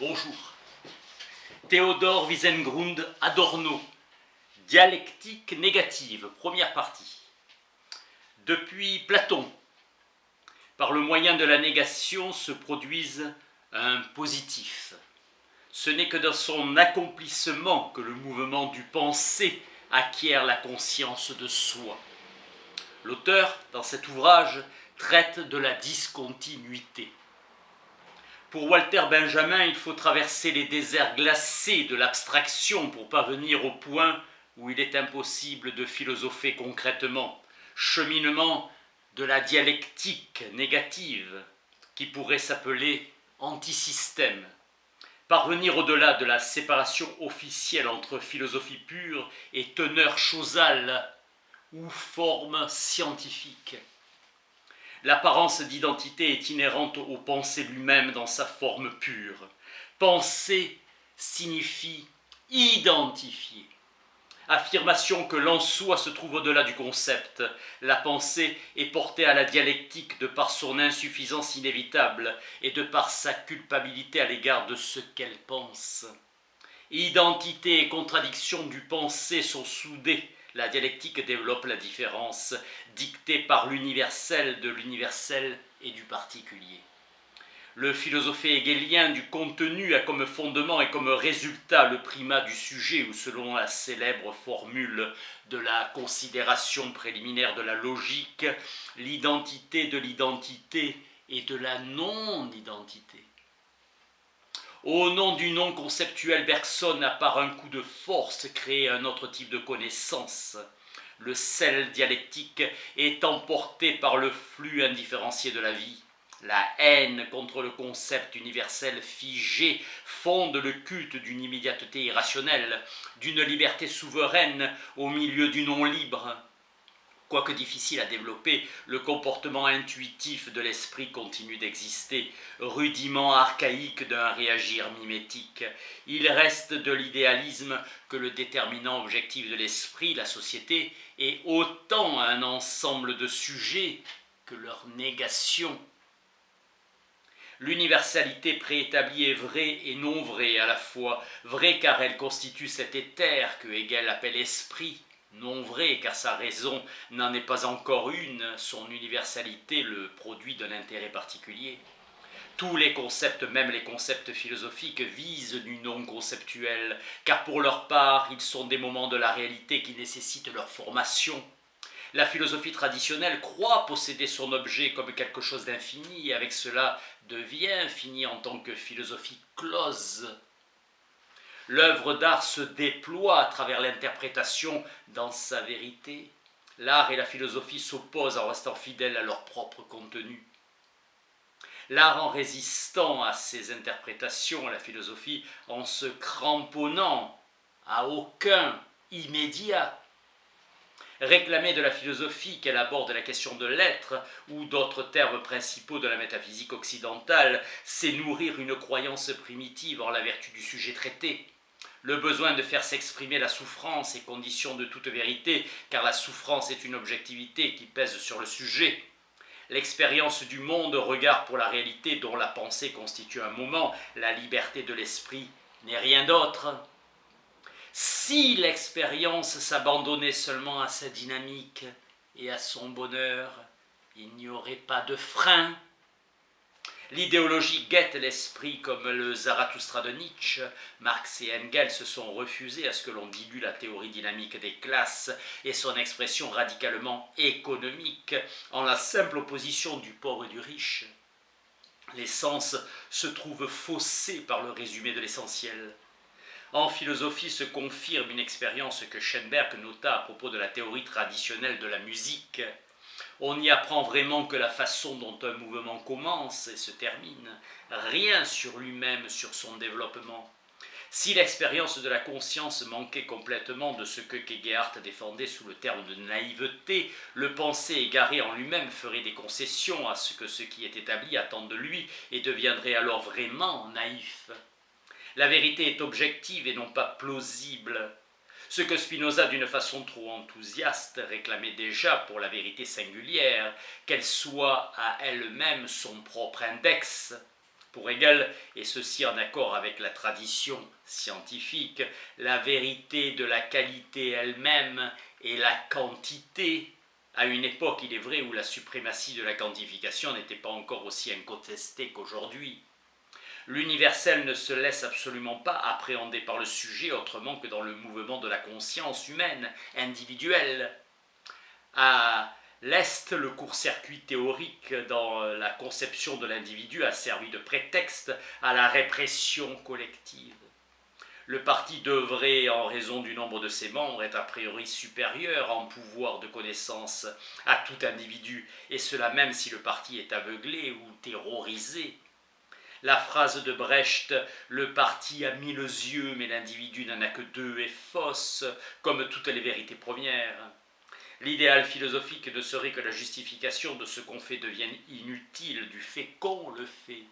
Bonjour. Théodore Wiesengrund Adorno. Dialectique négative, première partie. Depuis Platon, par le moyen de la négation se produise un positif. Ce n'est que dans son accomplissement que le mouvement du penser acquiert la conscience de soi. L'auteur, dans cet ouvrage, traite de la discontinuité. Pour Walter Benjamin, il faut traverser les déserts glacés de l'abstraction pour parvenir au point où il est impossible de philosopher concrètement. Cheminement de la dialectique négative, qui pourrait s'appeler antisystème. Parvenir au-delà de la séparation officielle entre philosophie pure et teneur chosale ou forme scientifique. L'apparence d'identité est inhérente au penser lui-même dans sa forme pure. Penser signifie identifier. Affirmation que l'en soi se trouve au-delà du concept. La pensée est portée à la dialectique de par son insuffisance inévitable et de par sa culpabilité à l'égard de ce qu'elle pense. Identité et contradiction du penser sont soudées. La dialectique développe la différence, dictée par l'universel de l'universel et du particulier. Le philosophé hegelien du contenu a comme fondement et comme résultat le primat du sujet, ou selon la célèbre formule de la considération préliminaire de la logique, l'identité de l'identité et de la non-identité. Au nom du non conceptuel, Bergson a par un coup de force créé un autre type de connaissance. Le sel dialectique est emporté par le flux indifférencié de la vie. La haine contre le concept universel figé fonde le culte d'une immédiateté irrationnelle, d'une liberté souveraine au milieu du non libre. Quoique difficile à développer, le comportement intuitif de l'esprit continue d'exister, rudiment archaïque d'un réagir mimétique. Il reste de l'idéalisme que le déterminant objectif de l'esprit, la société, est autant un ensemble de sujets que leur négation. L'universalité préétablie est vraie et non vraie à la fois, vraie car elle constitue cet éther que Hegel appelle esprit, non vrai car sa raison n'en est pas encore une, son universalité le produit d'un intérêt particulier. Tous les concepts, même les concepts philosophiques, visent du non conceptuel, car pour leur part, ils sont des moments de la réalité qui nécessitent leur formation. La philosophie traditionnelle croit posséder son objet comme quelque chose d'infini, et avec cela devient infini en tant que philosophie close. L'œuvre d'art se déploie à travers l'interprétation dans sa vérité. L'art et la philosophie s'opposent en restant fidèles à leur propre contenu. L'art en résistant à ces interprétations, la philosophie en se cramponnant à aucun immédiat. Réclamer de la philosophie qu'elle aborde la question de l'être ou d'autres termes principaux de la métaphysique occidentale, c'est nourrir une croyance primitive en la vertu du sujet traité. Le besoin de faire s'exprimer la souffrance est condition de toute vérité, car la souffrance est une objectivité qui pèse sur le sujet. L'expérience du monde, regard pour la réalité dont la pensée constitue un moment, la liberté de l'esprit n'est rien d'autre. Si l'expérience s'abandonnait seulement à sa dynamique et à son bonheur, il n'y aurait pas de frein. L'idéologie guette l'esprit comme le Zarathustra de Nietzsche. Marx et Engels se sont refusés à ce que l'on dilue la théorie dynamique des classes et son expression radicalement économique en la simple opposition du pauvre et du riche. L'essence se trouve faussée par le résumé de l'essentiel. En philosophie se confirme une expérience que Schoenberg nota à propos de la théorie traditionnelle de la musique. On n'y apprend vraiment que la façon dont un mouvement commence et se termine, rien sur lui-même, sur son développement. Si l'expérience de la conscience manquait complètement de ce que Kierkegaard défendait sous le terme de naïveté, le penser égaré en lui-même ferait des concessions à ce que ce qui est établi attend de lui et deviendrait alors vraiment naïf. La vérité est objective et non pas plausible. Ce que Spinoza, d'une façon trop enthousiaste, réclamait déjà pour la vérité singulière, qu'elle soit à elle-même son propre index, Pour Hegel, et ceci en accord avec la tradition scientifique, la vérité de la qualité elle-même est la quantité, à une époque, il est vrai, où la suprématie de la quantification n'était pas encore aussi incontestée qu'aujourd'hui. L'universel ne se laisse absolument pas appréhender par le sujet autrement que dans le mouvement de la conscience humaine, individuelle. À l'Est, le court-circuit théorique dans la conception de l'individu a servi de prétexte à la répression collective. Le parti d'œuvrer en raison du nombre de ses membres est a priori supérieur en pouvoir de connaissance à tout individu, et cela même si le parti est aveuglé ou terrorisé. La phrase de Brecht « Le parti a 1000 yeux, mais l'individu n'en a que 2 » est fausse, comme toutes les vérités premières. L'idéal philosophique ne serait que la justification de ce qu'on fait devienne inutile du fait qu'on le fait.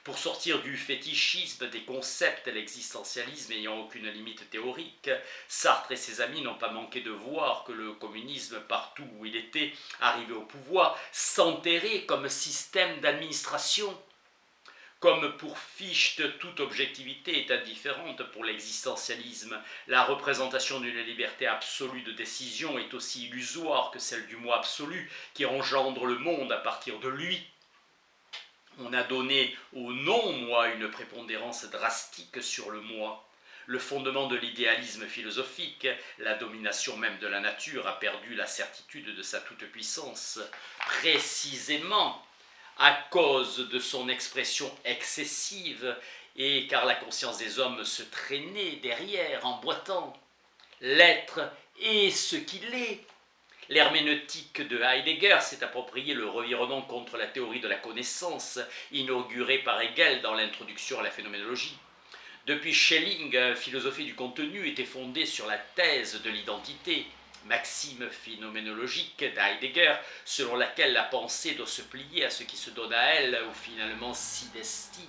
Pour sortir du fétichisme des concepts, l'existentialisme n'ayant aucune limite théorique, Sartre et ses amis n'ont pas manqué de voir que le communisme, partout où il était arrivé au pouvoir, s'enterrait comme système d'administration. Comme pour Fichte, toute objectivité est indifférente pour l'existentialisme. La représentation d'une liberté absolue de décision est aussi illusoire que celle du moi absolu qui engendre le monde à partir de lui. On a donné au non-moi une prépondérance drastique sur le moi. Le fondement de l'idéalisme philosophique, la domination même de la nature, a perdu la certitude de sa toute-puissance, précisément à cause de son expression excessive et car la conscience des hommes se traînait derrière en boitant. L'être est ce qu'il est. L'herméneutique de Heidegger s'est approprié le revirement contre la théorie de la connaissance, inaugurée par Hegel dans l'introduction à la phénoménologie. Depuis Schelling, philosophie du contenu était fondée sur la thèse de l'identité, maxime phénoménologique d'Heidegger, selon laquelle la pensée doit se plier à ce qui se donne à elle ou finalement s'y destine.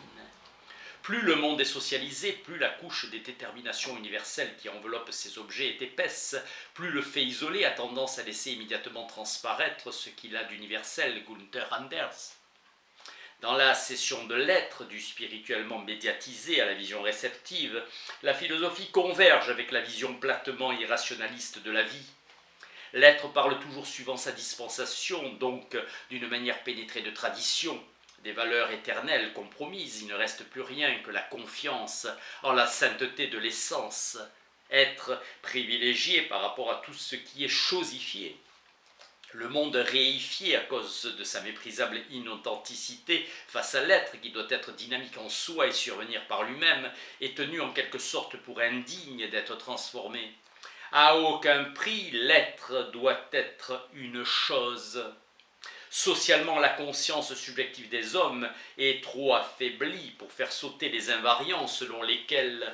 Plus le monde est socialisé, plus la couche des déterminations universelles qui enveloppe ces objets est épaisse, plus le fait isolé a tendance à laisser immédiatement transparaître ce qu'il a d'universel, Gunther Anders. Dans la cession de l'être, du spirituellement médiatisé à la vision réceptive, la philosophie converge avec la vision platement irrationaliste de la vie. L'être parle toujours suivant sa dispensation, donc d'une manière pénétrée de tradition, des valeurs éternelles compromises, il ne reste plus rien que la confiance en la sainteté de l'essence, être privilégié par rapport à tout ce qui est chosifié. Le monde réifié à cause de sa méprisable inauthenticité face à l'être qui doit être dynamique en soi et survenir par lui-même, est tenu en quelque sorte pour indigne d'être transformé. À aucun prix, l'être doit être une chose. Socialement, la conscience subjective des hommes est trop affaiblie pour faire sauter les invariants selon lesquels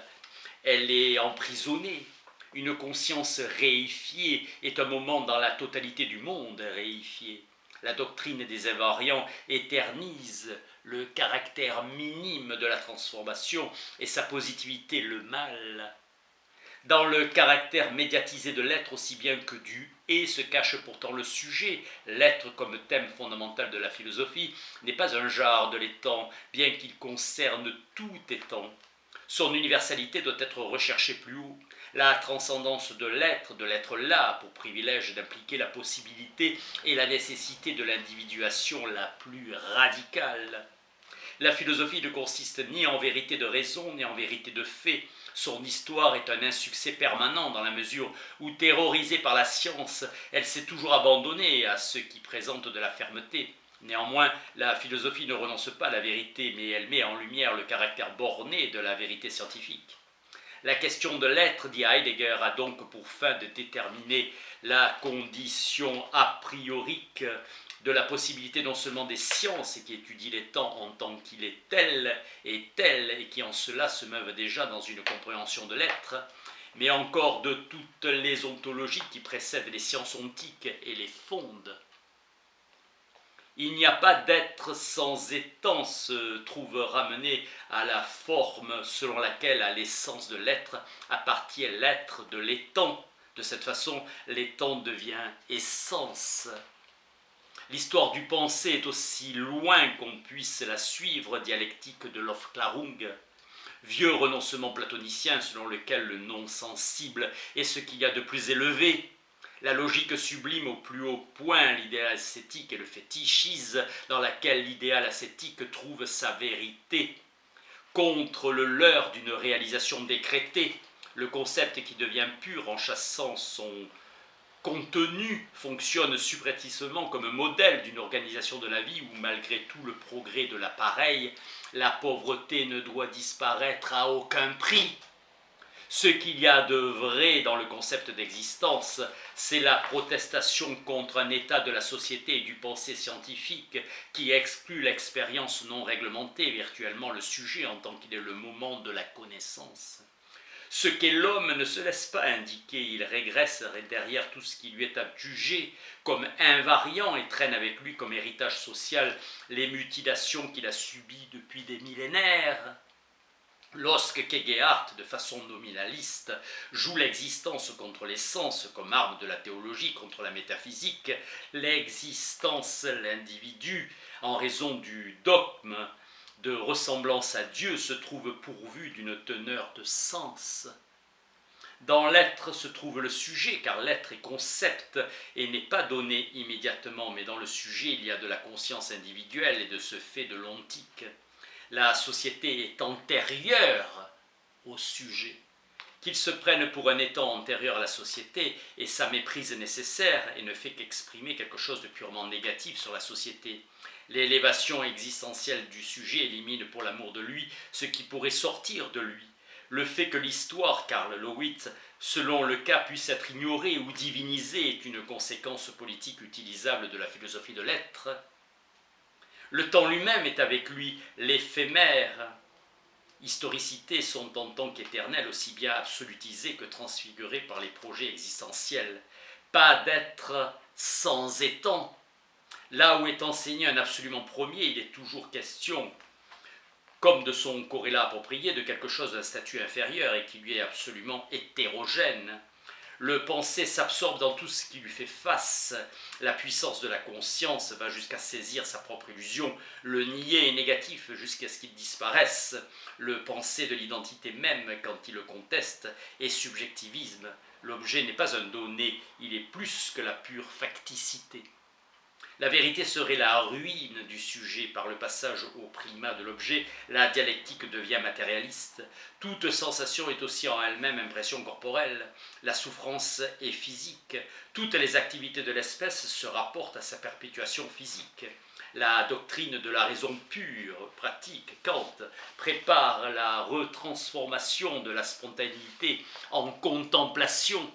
elle est emprisonnée. Une conscience réifiée est un moment dans la totalité du monde réifié. La doctrine des invariants éternise le caractère minime de la transformation et sa positivité le mal. Dans le caractère médiatisé de l'être aussi bien que du « et » se cache pourtant le sujet. L'être comme thème fondamental de la philosophie n'est pas un genre de l'étang, bien qu'il concerne tout étang. Son universalité doit être recherchée plus haut. La transcendance de l'être là, pour privilège d'impliquer la possibilité et la nécessité de l'individuation la plus radicale. La philosophie ne consiste ni en vérité de raison, ni en vérité de fait. Son histoire est un insuccès permanent dans la mesure où, terrorisée par la science, elle s'est toujours abandonnée à ce qui présente de la fermeté. Néanmoins, la philosophie ne renonce pas à la vérité, mais elle met en lumière le caractère borné de la vérité scientifique. La question de l'être, dit Heidegger, a donc pour fin de déterminer la condition a priorique de la possibilité non seulement des sciences qui étudient les temps en tant qu'il est tel et qui en cela se meuvent déjà dans une compréhension de l'être, mais encore de toutes les ontologies qui précèdent les sciences ontiques et les fondent. Il n'y a pas d'être sans étant se trouve ramené à la forme selon laquelle à l'essence de l'être appartient l'être de l'étang. De cette façon, l'étang devient essence. L'histoire du penser est aussi loin qu'on puisse la suivre, dialectique de l'Aufklärung, vieux renoncement platonicien selon lequel le non sensible est ce qu'il y a de plus élevé, la logique sublime au plus haut point, l'idéal ascétique et le fétichise dans laquelle l'idéal ascétique trouve sa vérité, contre le leurre d'une réalisation décrétée, le concept qui devient pur en chassant son contenu fonctionne subrepticement comme modèle d'une organisation de la vie où, malgré tout le progrès de l'appareil, la pauvreté ne doit disparaître à aucun prix. Ce qu'il y a de vrai dans le concept d'existence, c'est la protestation contre un état de la société et du pensée scientifique qui exclut l'expérience non réglementée, virtuellement le sujet en tant qu'il est le moment de la connaissance. Ce qu'est l'homme ne se laisse pas indiquer, il régresse derrière tout ce qui lui est adjugé comme invariant et traîne avec lui comme héritage social les mutilations qu'il a subies depuis des millénaires. Lorsque Kegehart, de façon nominaliste, joue l'existence contre l'essence comme arme de la théologie contre la métaphysique, l'existence, l'individu, en raison du dogme de ressemblance à Dieu, se trouve pourvu d'une teneur de sens. Dans l'être se trouve le sujet, car l'être est concept et n'est pas donné immédiatement, mais dans le sujet il y a de la conscience individuelle et de ce fait de l'ontique. La société est antérieure au sujet. Qu'il se prenne pour un état antérieur à la société est sa méprise nécessaire et ne fait qu'exprimer quelque chose de purement négatif sur la société. L'élévation existentielle du sujet élimine pour l'amour de lui ce qui pourrait sortir de lui. Le fait que l'histoire, Karl Lowitz, selon le cas, puisse être ignorée ou divinisée est une conséquence politique utilisable de la philosophie de l'être. Le temps lui-même est avec lui l'éphémère. Historicités sont en tant qu'éternelles aussi bien absolutisées que transfigurées par les projets existentiels. Pas d'être sans étant. Là où est enseigné un absolument premier, il est toujours question, comme de son corrélat approprié, de quelque chose d'un statut inférieur et qui lui est absolument hétérogène. Le pensée s'absorbe dans tout ce qui lui fait face. La puissance de la conscience va jusqu'à saisir sa propre illusion. Le nier est négatif jusqu'à ce qu'il disparaisse. Le penser de l'identité même, quand il le conteste, est subjectivisme. L'objet n'est pas un donné, il est plus que la pure facticité. La vérité serait la ruine du sujet par le passage au primat de l'objet. La dialectique devient matérialiste. Toute sensation est aussi en elle-même impression corporelle. La souffrance est physique. Toutes les activités de l'espèce se rapportent à sa perpétuation physique. La doctrine de la raison pure, pratique, Kant, prépare la retransformation de la spontanéité en contemplation.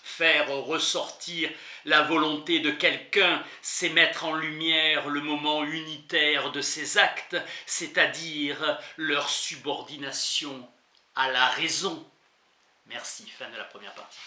Faire ressortir la volonté de quelqu'un, c'est mettre en lumière le moment unitaire de ses actes, c'est-à-dire leur subordination à la raison. Merci, fin de la première partie.